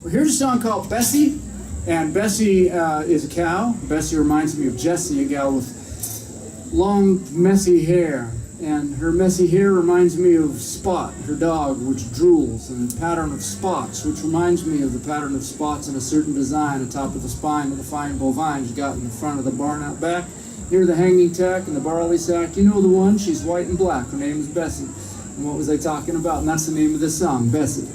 Well, here's a song called Bessie, and Bessie is a cow. Bessie reminds me of Jessie, a gal with long, messy hair. And her messy hair reminds me of Spot, her dog, which drools, and a pattern of spots, which reminds me of the pattern of spots in a certain design atop of the spine of the fine bovine she's got in the front of the barn out back, near the hanging tack and the barley sack. You know the one, she's white and black. Her name is Bessie. And what was I talking about? And that's the name of this song, Bessie.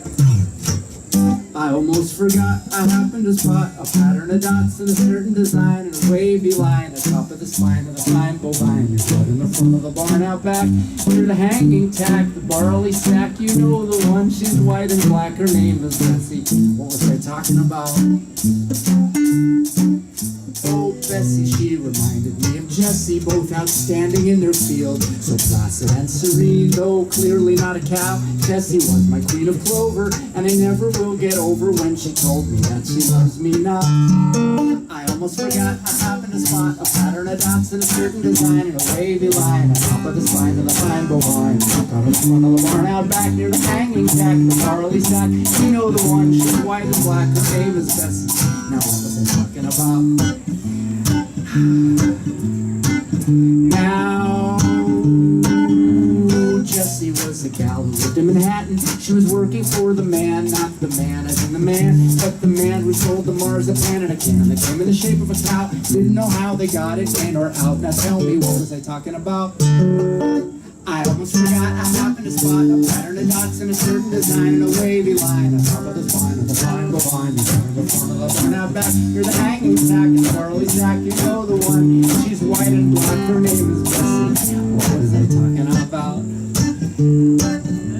I almost forgot, I happened to spot a pattern of dots in a certain design and a wavy line atop of the spine of the fine bovine. You're put in the front of the barn out back, near the hanging tack, the barley sack. You know the one, she's white and black, her name is Bessie. What was I talking about? Oh, Bessie, she reminded me of Jessie, both outstanding in their field, so placid and serene, though clearly not a cow. Jessie was my queen of clover, and I never will get over when she told me that she loves me not. I almost forgot, I happened to spot a pattern of dots in a certain design and a wavy line on top of the spine of the fine bovine. Got in front of the barn out back near the hanging tack, the barley sack. You know the one, she's white and black, her name is Bessie. Now what was I talking about? Now, Jessie was a gal who lived in Manhattan. She was working for the man, not the man as in the man, but the man who sold the marzipan in a can that came in the shape of a cow. Didn't know how they got it in or out. Now tell me, what was I talking about? I almost forgot, I happened to spot a pattern of dots in a certain design and a wavy line on top of the spine of the fine bovine. You know the front of the barn out back, near the hanging tack and the barley sack. You know the one, she's white and black, her name is Bessie. What was I talking about?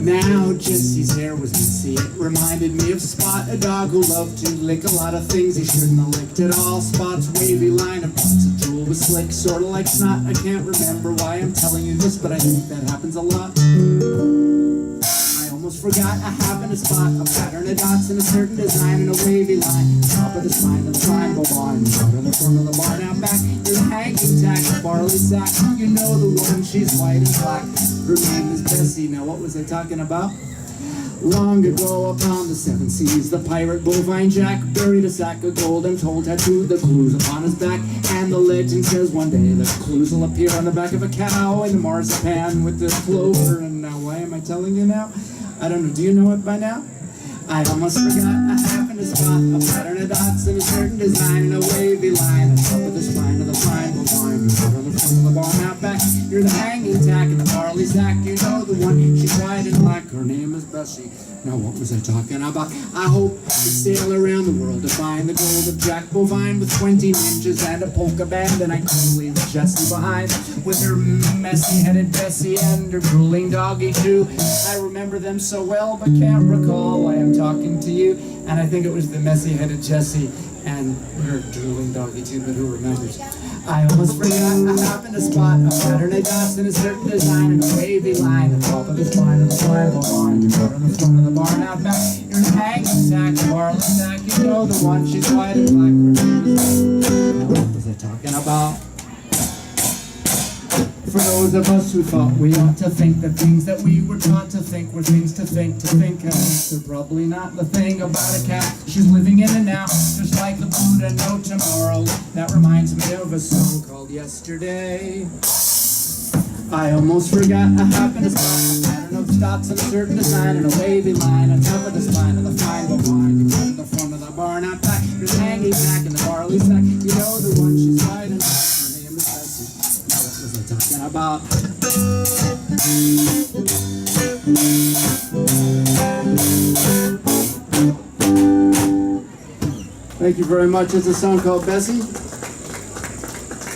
Now Jessie's hair was messy. It reminded me of Spot, a dog who loved to lick a lot of things he shouldn't have licked at all. Spot's wavy line of dots of drool was slick, sort of like snot. I can't remember why I'm telling you this, but I think that happens a lot. I almost forgot, I happened to spot a pattern of dots in a certain design and a wavy line top of the spine of the fine bovine. Out in the front of the barn out back, near the hanging tack, the barley sack. You know the one, she's white and black, her name is Bessie. Now what was I talking about? Long ago upon the seven seas, the pirate bovine Jack buried a sack of gold and told tattooed the clues upon his back. And the legend says one day the clues will appear on the back of a cow in the marzipan with the clover. And now why am I telling you now? I don't know, do you know it by now? I almost forgot, I happened to spot a pattern of dots in a certain design and a wavy line on top of the spine of the fine bovine. You put on the front of the barn out back, near the hanging tack and the barley sack. You know the one, she's white and black, her name is Bessie. Now what was I talking about? I hope to sail around the world to find the gold of Jack Bovine with 20 ninjas and a polka band, and I couldn't leave Jessie behind with her messy-headed Bessie and her drooling doggy too. I remember them so well, but can't recall why I'm talking to you. And I think it was the messy-headed Jessie and her drooling doggy too, but who remembers? I almost forgot, I happened to spot a pattern of dots in a certain design and a wavy line on top of the spine of the fine bovine. You put on the front of the barn out back, you're the hanging tack, the barley sack. You know the one, she's white and black, her name is Bessie. Now what was I talking about? For those of us who thought we ought to think the things that we were taught to think were things to think, and they're probably not the thing about a cat. She's living in the now, just like the Buddha, no tomorrow. That reminds me of a song called Yesterday. I almost forgot, I happened to spot a pattern of dots in a certain design and a wavy line on top of the spine of the fine bovine. You put in the front of the barn out back, there's a hanging tack and the barley sack. You know the one, she's white and black, her name is Bessie. Now what was I talking about? Thank you very much. It's a song called Bessie.